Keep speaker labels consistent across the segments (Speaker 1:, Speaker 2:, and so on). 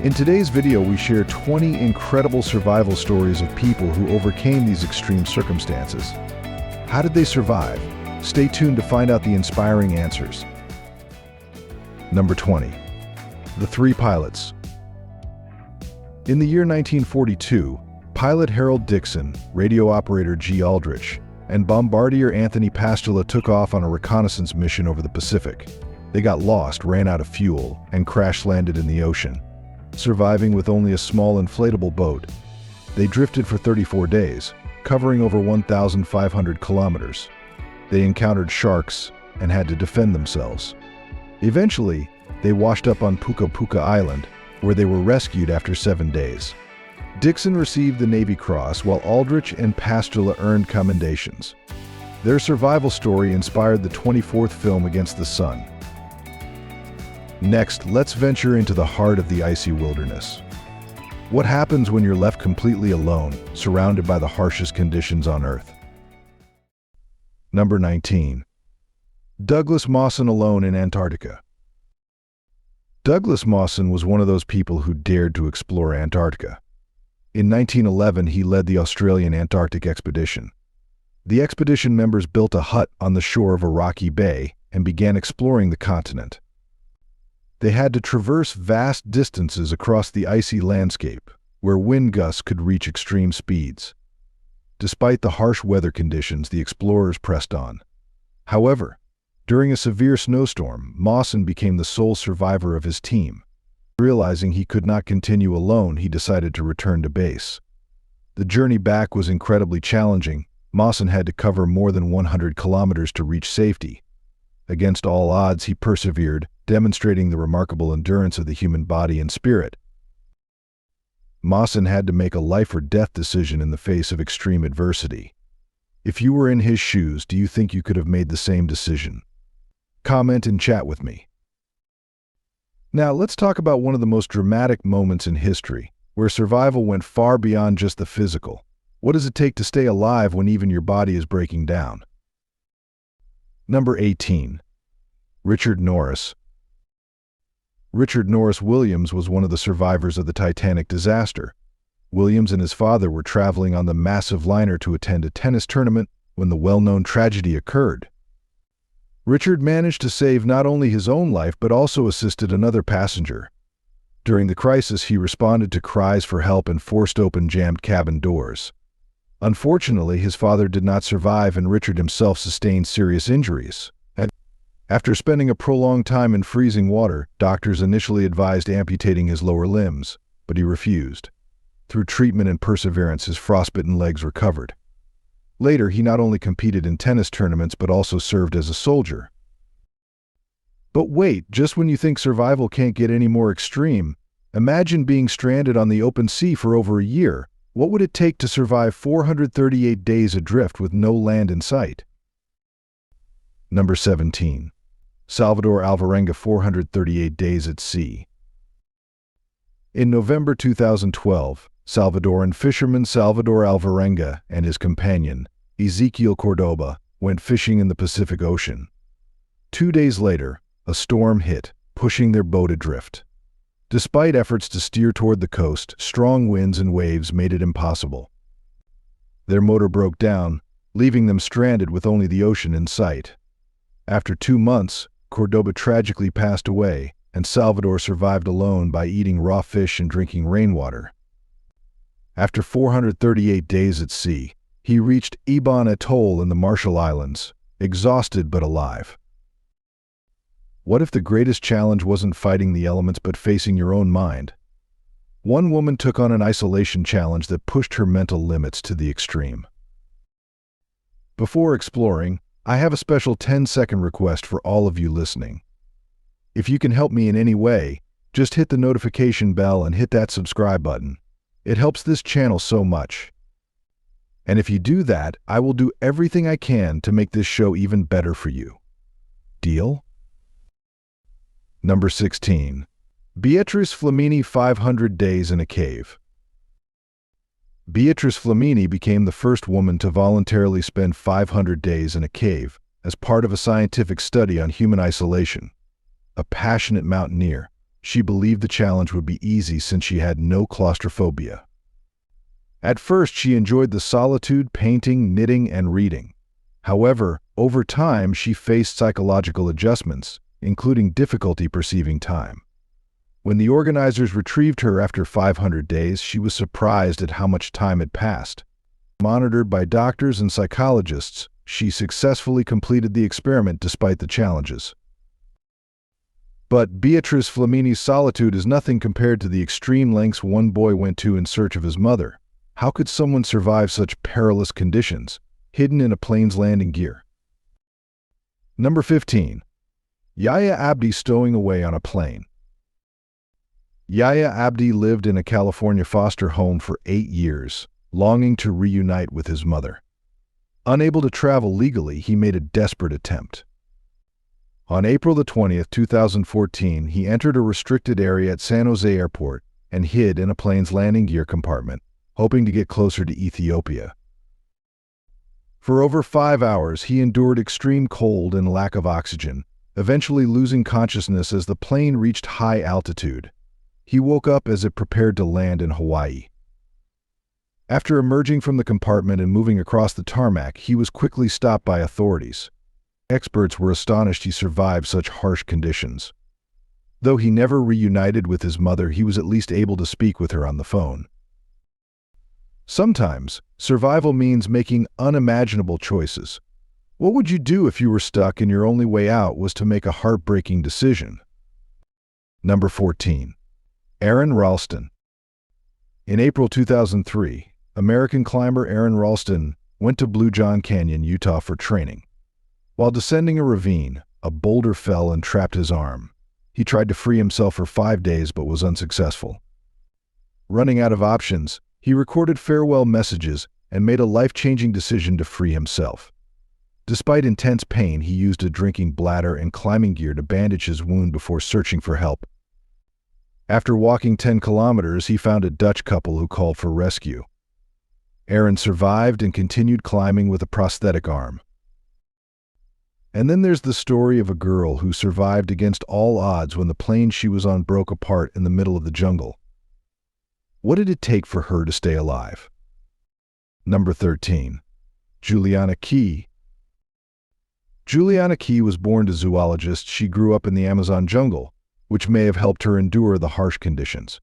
Speaker 1: In today's video, we share 20 incredible survival stories of people who overcame these extreme circumstances. How did they survive? Stay tuned to find out the inspiring answers. Number 20. The Three Pilots. In the year 1942, pilot Harold Dixon, radio operator G. Aldrich, and bombardier Anthony Pastula took off on a reconnaissance mission over the Pacific. They got lost, ran out of fuel, and crash-landed in the ocean, surviving with only a small inflatable boat. They drifted for 34 days, covering over 1,500 kilometers. They encountered sharks and had to defend themselves. Eventually, they washed up on Puka Puka Island, where they were rescued after 7 days. Dixon received the Navy Cross, while Aldrich and Pastula earned commendations. Their survival story inspired the 24th film Against the Sun. Next, let's venture into the heart of the icy wilderness. What happens when you're left completely alone, surrounded by the harshest conditions on Earth? Number 19. Douglas Mawson alone in Antarctica. Douglas Mawson was one of those people who dared to explore Antarctica. In 1911, he led the Australian Antarctic expedition. The expedition members built a hut on the shore of a rocky bay and began exploring the continent. They had to traverse vast distances across the icy landscape, where wind gusts could reach extreme speeds. Despite the harsh weather conditions, the explorers pressed on. However, during a severe snowstorm, Mawson became the sole survivor of his team. Realizing he could not continue alone, he decided to return to base. The journey back was incredibly challenging. Mawson had to cover more than 100 kilometers to reach safety. Against all odds, he persevered, demonstrating the remarkable endurance of the human body and spirit. Mawson had to make a life-or-death decision in the face of extreme adversity. If you were in his shoes, do you think you could have made the same decision? Comment and chat with me. Now, let's talk about one of the most dramatic moments in history, where survival went far beyond just the physical. What does it take to stay alive when even your body is breaking down? Number 18. Richard Norris. Richard Norris Williams was one of the survivors of the Titanic disaster. Williams and his father were traveling on the massive liner to attend a tennis tournament when the well-known tragedy occurred. Richard managed to save not only his own life but also assisted another passenger. During the crisis, he responded to cries for help and forced open jammed cabin doors. Unfortunately, his father did not survive and Richard himself sustained serious injuries. After spending a prolonged time in freezing water, doctors initially advised amputating his lower limbs, but he refused. Through treatment and perseverance, his frostbitten legs recovered. Later, he not only competed in tennis tournaments but also served as a soldier. But wait, just when you think survival can't get any more extreme, imagine being stranded on the open sea for over a year. What would it take to survive 438 days adrift with no land in sight? Number 17. Salvador Alvarenga, 438 days at sea. In November 2012, Salvadoran fisherman Salvador Alvarenga and his companion, Ezequiel Cordoba, went fishing in the Pacific Ocean. 2 days later, a storm hit, pushing their boat adrift. Despite efforts to steer toward the coast, strong winds and waves made it impossible. Their motor broke down, leaving them stranded with only the ocean in sight. After 2 months, Cordoba tragically passed away, and Salvador survived alone by eating raw fish and drinking rainwater. After 438 days at sea, he reached Ibon Atoll in the Marshall Islands, exhausted but alive. What if the greatest challenge wasn't fighting the elements but facing your own mind? One woman took on an isolation challenge that pushed her mental limits to the extreme. Before exploring, I have a special 10-second request for all of you listening. If you can help me in any way, just hit the notification bell and hit that subscribe button. It helps this channel so much. And if you do that, I will do everything I can to make this show even better for you. Deal? Number 16. Beatrice Flamini, 500 days in a cave. Beatrice Flamini became the first woman to voluntarily spend 500 days in a cave as part of a scientific study on human isolation. A passionate mountaineer, She believed the challenge would be easy since she had no claustrophobia. At first, she enjoyed the solitude, painting, knitting, and reading. However, over time, she faced psychological adjustments, including difficulty perceiving time. When the organizers retrieved her after 500 days, she was surprised at how much time had passed. Monitored by doctors and psychologists, she successfully completed the experiment despite the challenges. But Beatrice Flamini's solitude is nothing compared to the extreme lengths one boy went to in search of his mother. How could someone survive such perilous conditions, hidden in a plane's landing gear? Number 15. Yaya Abdi stowing away on a plane. Yaya Abdi lived in a California foster home for 8 years, longing to reunite with his mother. Unable to travel legally, he made a desperate attempt. On April 20, 2014, he entered a restricted area at San Jose Airport and hid in a plane's landing gear compartment, hoping to get closer to Ethiopia. For over 5 hours, he endured extreme cold and lack of oxygen, eventually losing consciousness as the plane reached high altitude. He woke up as it prepared to land in Hawaii. After emerging from the compartment and moving across the tarmac, he was quickly stopped by authorities. Experts were astonished he survived such harsh conditions. Though he never reunited with his mother, he was at least able to speak with her on the phone. Sometimes, survival means making unimaginable choices. What would you do if you were stuck and your only way out was to make a heartbreaking decision? Number 14. Aaron Ralston. In April 2003, American climber Aaron Ralston went to Blue John Canyon, Utah for training. While descending a ravine, a boulder fell and trapped his arm. He tried to free himself for 5 days but was unsuccessful. Running out of options, he recorded farewell messages and made a life-changing decision to free himself. Despite intense pain, he used a drinking bladder and climbing gear to bandage his wound before searching for help. After walking 10 kilometers, he found a Dutch couple who called for rescue. Aaron survived and continued climbing with a prosthetic arm. And then there's the story of a girl who survived against all odds when the plane she was on broke apart in the middle of the jungle. What did it take for her to stay alive? Number 13. Juliana Ki. Juliana Ki was born a zoologist. She grew up in the Amazon jungle, which may have helped her endure the harsh conditions.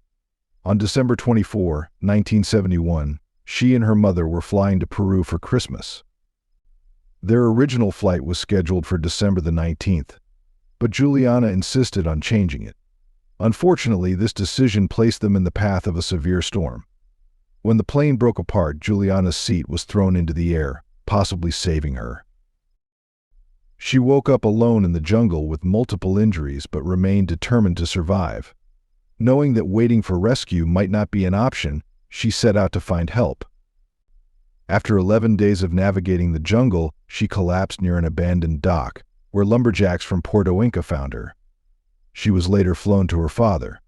Speaker 1: On December 24, 1971, she and her mother were flying to Peru for Christmas. Their original flight was scheduled for December the 19th, but Juliana insisted on changing it. Unfortunately, this decision placed them in the path of a severe storm. When the plane broke apart, Juliana's seat was thrown into the air, possibly saving her. She woke up alone in the jungle with multiple injuries but remained determined to survive. Knowing that waiting for rescue might not be an option, she set out to find help. After 11 days of navigating the jungle, she collapsed near an abandoned dock, where lumberjacks from Puerto Inca found her. She was later flown to her father.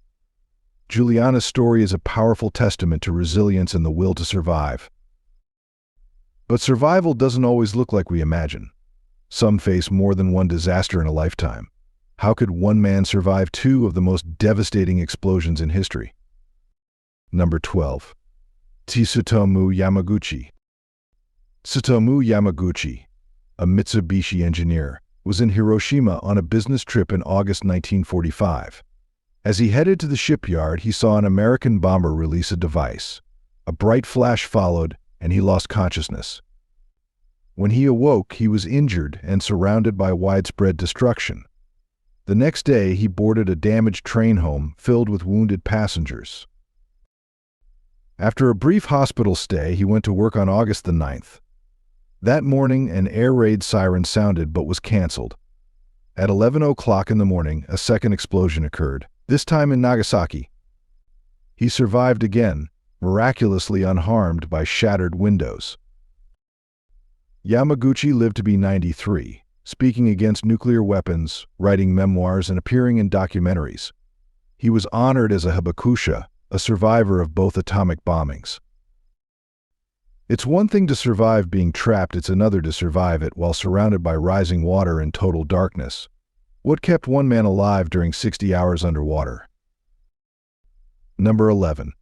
Speaker 1: Juliana's story is a powerful testament to resilience and the will to survive. But survival doesn't always look like we imagine. Some face more than one disaster in a lifetime. How could one man survive 2 of the most devastating explosions in history? Number 12. Tsutomu Yamaguchi. Tsutomu Yamaguchi, a Mitsubishi engineer, was in Hiroshima on a business trip in August 1945. As he headed to the shipyard, he saw an American bomber release a device. A bright flash followed, and he lost consciousness. When he awoke, he was injured and surrounded by widespread destruction. The next day, he boarded a damaged train home filled with wounded passengers. After a brief hospital stay, he went to work on August the 9th. That morning, an air raid siren sounded but was canceled. At 11 o'clock in the morning, a second explosion occurred, this time in Nagasaki. He survived again, miraculously unharmed by shattered windows. Yamaguchi lived to be 93, speaking against nuclear weapons, writing memoirs, and appearing in documentaries. He was honored as a hibakusha, a survivor of both atomic bombings. It's one thing to survive being trapped, it's another to survive it while surrounded by rising water and total darkness. What kept one man alive during 60 hours underwater? Number 11.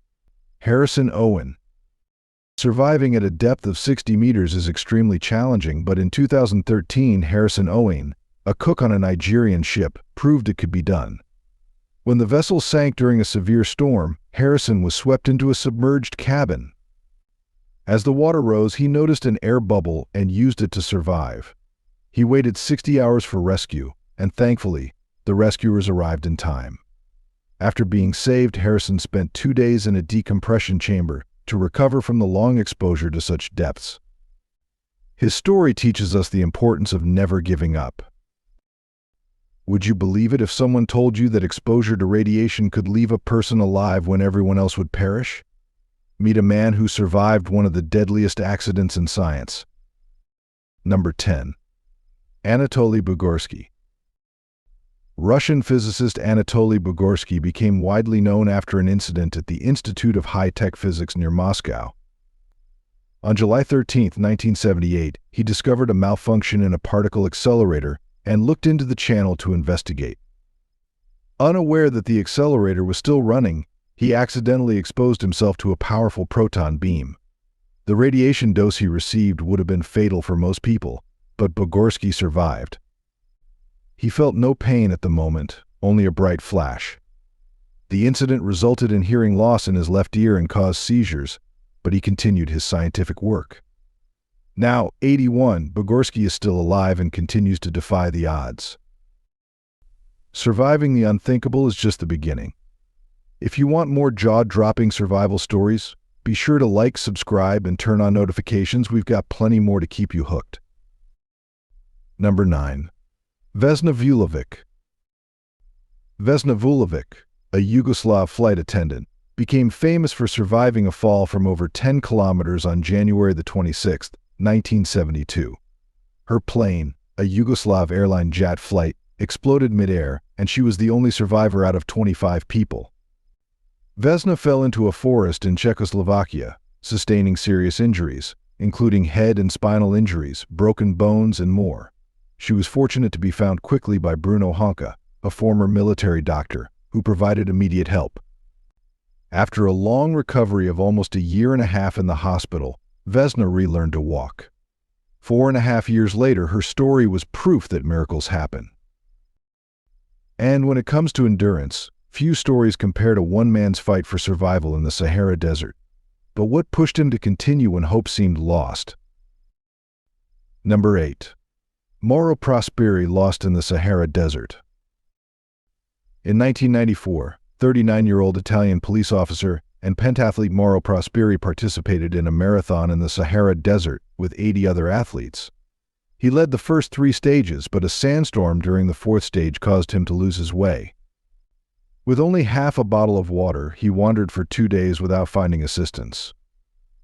Speaker 1: Harrison Owen. Surviving at a depth of 60 meters is extremely challenging, but in 2013, Harrison Owen, a cook on a Nigerian ship, proved it could be done. When the vessel sank during a severe storm, Harrison was swept into a submerged cabin. As the water rose, he noticed an air bubble and used it to survive. He waited 60 hours for rescue, and thankfully, the rescuers arrived in time. After being saved, Harrison spent 2 days in a decompression chamber to recover from the long exposure to such depths. His story teaches us the importance of never giving up. Would you believe it if someone told you that exposure to radiation could leave a person alive when everyone else would perish? Meet a man who survived one of the deadliest accidents in science. Number 10. Anatoli Bugorski. Russian physicist Anatoli Bugorski became widely known after an incident at the Institute of High-Tech Physics near Moscow. On July 13, 1978, he discovered a malfunction in a particle accelerator and looked into the channel to investigate. Unaware that the accelerator was still running, he accidentally exposed himself to a powerful proton beam. The radiation dose he received would have been fatal for most people, but Bugorski survived. He felt no pain at the moment, only a bright flash. The incident resulted in hearing loss in his left ear and caused seizures, but he continued his scientific work. Now, 81, Bugorski is still alive and continues to defy the odds. Surviving the unthinkable is just the beginning. If you want more jaw-dropping survival stories, be sure to like, subscribe, and turn on notifications. We've got plenty more to keep you hooked. Number 9. Vesna Vulović. Vesna Vulović, a Yugoslav flight attendant, became famous for surviving a fall from over 10 kilometers on January 26, 1972. Her plane, a Yugoslav airline jet flight, exploded midair, and she was the only survivor out of 25 people. Vesna fell into a forest in Czechoslovakia, sustaining serious injuries, including head and spinal injuries, broken bones, and more. She was fortunate to be found quickly by Bruno Honka, a former military doctor, who provided immediate help. After a long recovery of almost a year and a half in the hospital, Vesna relearned to walk. 4.5 years later, her story was proof that miracles happen. And when it comes to endurance, few stories compare to one man's fight for survival in the Sahara Desert. But what pushed him to continue when hope seemed lost? Number 8. Mauro Prosperi lost in the Sahara Desert. In 1994, 39-year-old Italian police officer and pentathlete Mauro Prosperi participated in a marathon in the Sahara Desert with 80 other athletes. He led the first 3 stages, but a sandstorm during the 4th stage caused him to lose his way. With only half a bottle of water, he wandered for 2 days without finding assistance.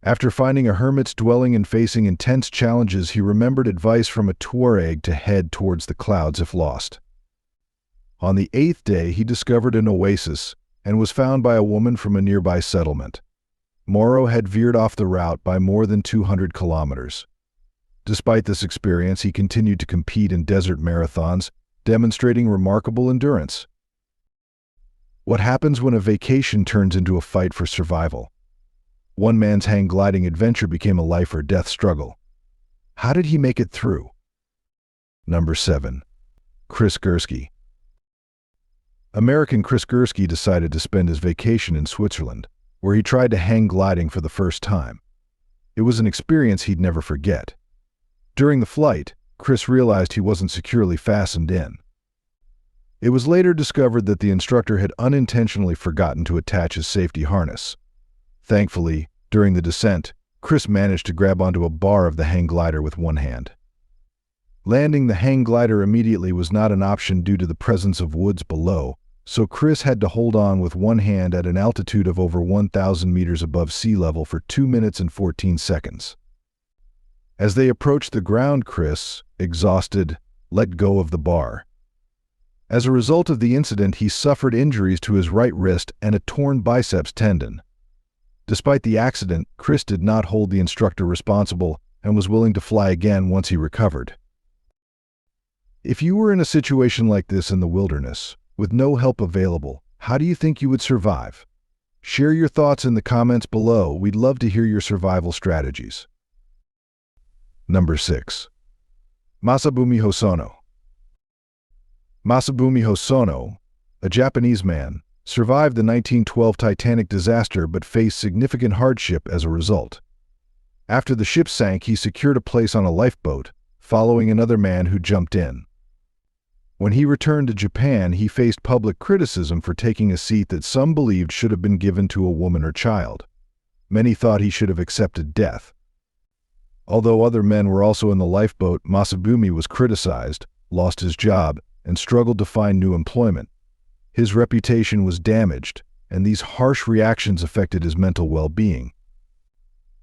Speaker 1: After finding a hermit's dwelling and facing intense challenges, he remembered advice from a Tuareg to head towards the clouds if lost. On the 8th day, he discovered an oasis and was found by a woman from a nearby settlement. Mauro had veered off the route by more than 200 kilometers. Despite this experience, he continued to compete in desert marathons, demonstrating remarkable endurance. What happens when a vacation turns into a fight for survival? One man's hang gliding adventure became a life-or-death struggle. How did he make it through? Number 7. Chris Gursky. American Chris Gursky decided to spend his vacation in Switzerland, where he tried to hang gliding for the first time. It was an experience he'd never forget. During the flight, Chris realized he wasn't securely fastened in. It was later discovered that the instructor had unintentionally forgotten to attach his safety harness. Thankfully, during the descent, Chris managed to grab onto a bar of the hang glider with one hand. Landing the hang glider immediately was not an option due to the presence of woods below, so Chris had to hold on with one hand at an altitude of over 1,000 meters above sea level for 2 minutes and 14 seconds. As they approached the ground, Chris, exhausted, let go of the bar. As a result of the incident, he suffered injuries to his right wrist and a torn biceps tendon. Despite the accident, Chris did not hold the instructor responsible and was willing to fly again once he recovered. If you were in a situation like this in the wilderness, with no help available, how do you think you would survive? Share your thoughts in the comments below. We'd love to hear your survival strategies. Number 6. Masabumi Hosono. Masabumi Hosono, a Japanese man, survived the 1912 Titanic disaster but faced significant hardship as a result. After the ship sank, he secured a place on a lifeboat, following another man who jumped in. When he returned to Japan, he faced public criticism for taking a seat that some believed should have been given to a woman or child. Many thought he should have accepted death. Although other men were also in the lifeboat, Masabumi was criticized, lost his job, and struggled to find new employment. His reputation was damaged, and these harsh reactions affected his mental well-being.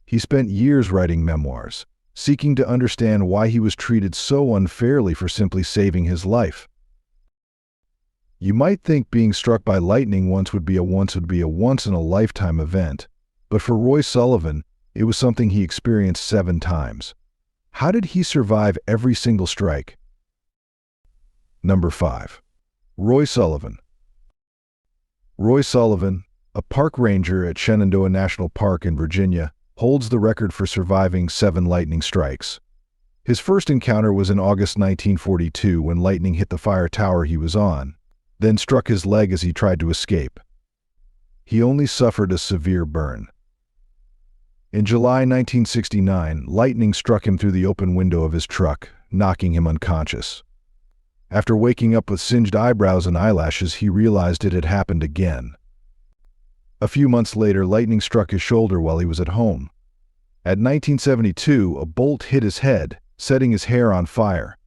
Speaker 1: He spent years writing memoirs, seeking to understand why he was treated so unfairly for simply saving his life. You might think being struck by lightning once would be a once-in-a-lifetime event, but for Roy Sullivan, it was something he experienced 7 times. How did he survive every single strike? Number 5. Roy Sullivan. Roy Sullivan, a park ranger at Shenandoah National Park in Virginia, holds the record for surviving 7 lightning strikes. His first encounter was in August 1942 when lightning hit the fire tower he was on, then struck his leg as he tried to escape. He only suffered a severe burn. In July 1969, lightning struck him through the open window of his truck, knocking him unconscious. After waking up with singed eyebrows and eyelashes, he realized it had happened again. A few months later, lightning struck his shoulder while he was at home. At 1972, a bolt hit his head, setting his hair on fire.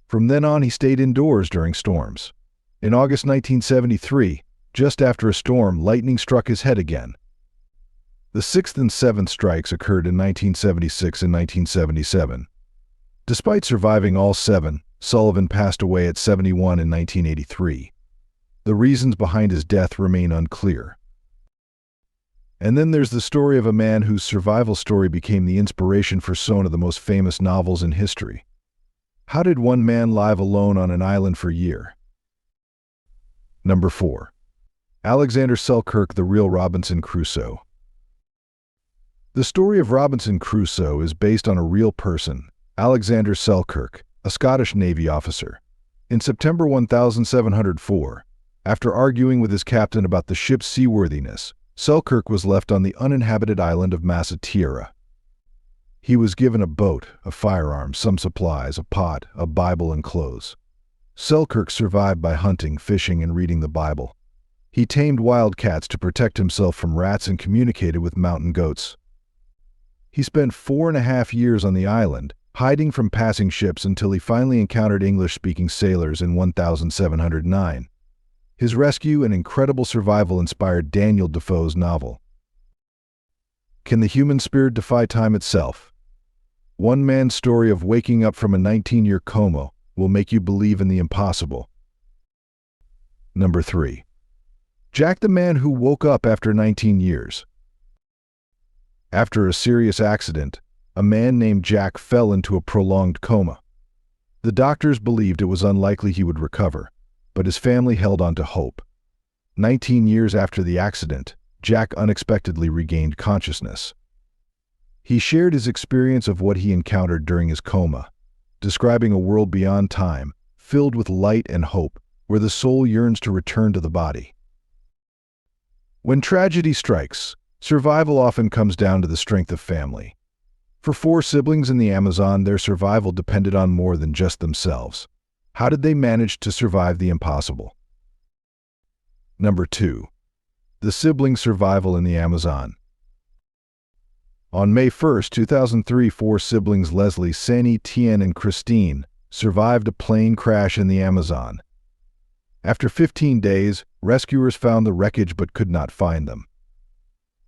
Speaker 1: From then on, he stayed indoors during storms. In August 1973, just after a storm, lightning struck his head again. The 6th and 7th strikes occurred in 1976 and 1977. Despite surviving all 7, Sullivan passed away at 71 in 1983. The reasons behind his death remain unclear. And then there's the story of a man whose survival story became the inspiration for some of the most famous novels in history. How did one man live alone on an island for a year? Number 4. Alexander Selkirk, the real Robinson Crusoe. The story of Robinson Crusoe is based on a real person, Alexander Selkirk, a Scottish Navy officer. In September 1704, after arguing with his captain about the ship's seaworthiness, Selkirk was left on the uninhabited island of Massateira. He was given a boat, a firearm, some supplies, a pot, a Bible, and clothes. Selkirk survived by hunting, fishing, and reading the Bible. He tamed wild cats to protect himself from rats and communicated with mountain goats. He spent 4.5 years on the island, hiding from passing ships until he finally encountered English-speaking sailors in 1709. His rescue and incredible survival inspired Daniel Defoe's novel. Can the human spirit defy time itself? One man's story of waking up from a 19-year coma will make you believe in the impossible. Number 3. Jack, the man who woke up after 19 years. After a serious accident, a man named Jack fell into a prolonged coma. The doctors believed it was unlikely he would recover, but his family held on to hope. 19 years after the accident, Jack unexpectedly regained consciousness. He shared his experience of what he encountered during his coma, describing a world beyond time, filled with light and hope, where the soul yearns to return to the body. When tragedy strikes, survival often comes down to the strength of family. For 4 siblings in the Amazon, their survival depended on more than just themselves. How did they manage to survive the impossible? Number 2. The sibling survival in the Amazon. On May 1, 2003, 4 siblings Leslie, Sandy, Tien, and Christine survived a plane crash in the Amazon. After 15 days, rescuers found the wreckage but could not find them.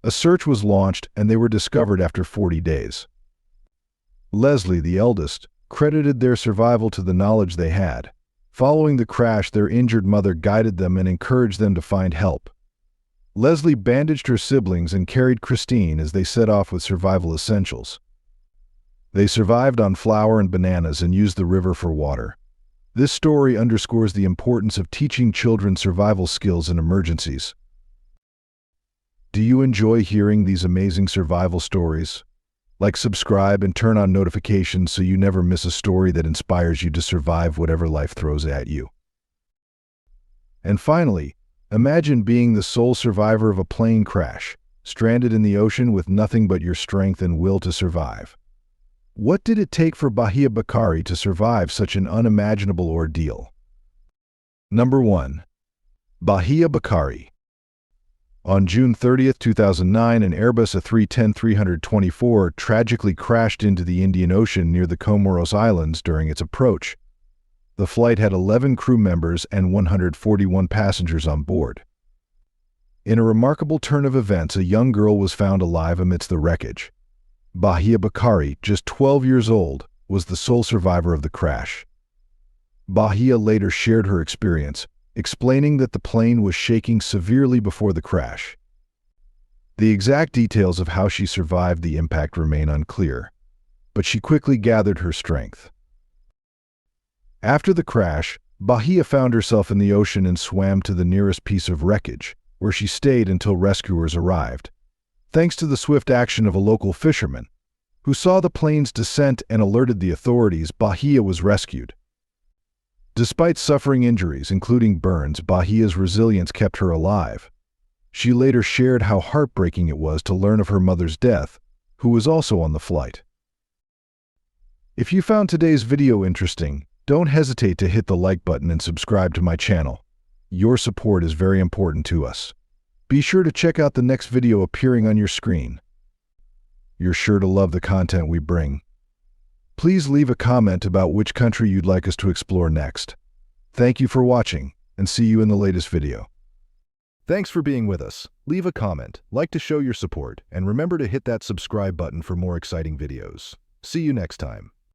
Speaker 1: A search was launched and they were discovered after 40 days. Leslie, the eldest, credited their survival to the knowledge they had. Following the crash, their injured mother guided them and encouraged them to find help. Leslie bandaged her siblings and carried Christine as they set off with survival essentials. They survived on flour and bananas and used the river for water. This story underscores the importance of teaching children survival skills in emergencies. Do you enjoy hearing these amazing survival stories? Like, subscribe, and turn on notifications so you never miss a story that inspires you to survive whatever life throws at you. And finally, imagine being the sole survivor of a plane crash, stranded in the ocean with nothing but your strength and will to survive. What did it take for Bahia Bakari to survive such an unimaginable ordeal? Number 1. Bahia Bakari. On June 30, 2009, an Airbus A310-324 tragically crashed into the Indian Ocean near the Comoros Islands during its approach. The flight had 11 crew members and 141 passengers on board. In a remarkable turn of events, a young girl was found alive amidst the wreckage. Bahia Bakari, just 12 years old, was the sole survivor of the crash. Bahia later shared her experience, explaining that the plane was shaking severely before the crash. The exact details of how she survived the impact remain unclear, but she quickly gathered her strength. After the crash, Bahia found herself in the ocean and swam to the nearest piece of wreckage, where she stayed until rescuers arrived. Thanks to the swift action of a local fisherman, who saw the plane's descent and alerted the authorities, Bahia was rescued. Despite suffering injuries, including burns, Bahia's resilience kept her alive. She later shared how heartbreaking it was to learn of her mother's death, who was also on the flight. If you found today's video interesting, don't hesitate to hit the like button and subscribe to my channel. Your support is very important to us. Be sure to check out the next video appearing on your screen. You're sure to love the content we bring. Please leave a comment about which country you'd like us to explore next. Thank you for watching, and see you in the latest video. Thanks for being with us. Leave a comment, like to show your support, and remember to hit that subscribe button for more exciting videos. See you next time.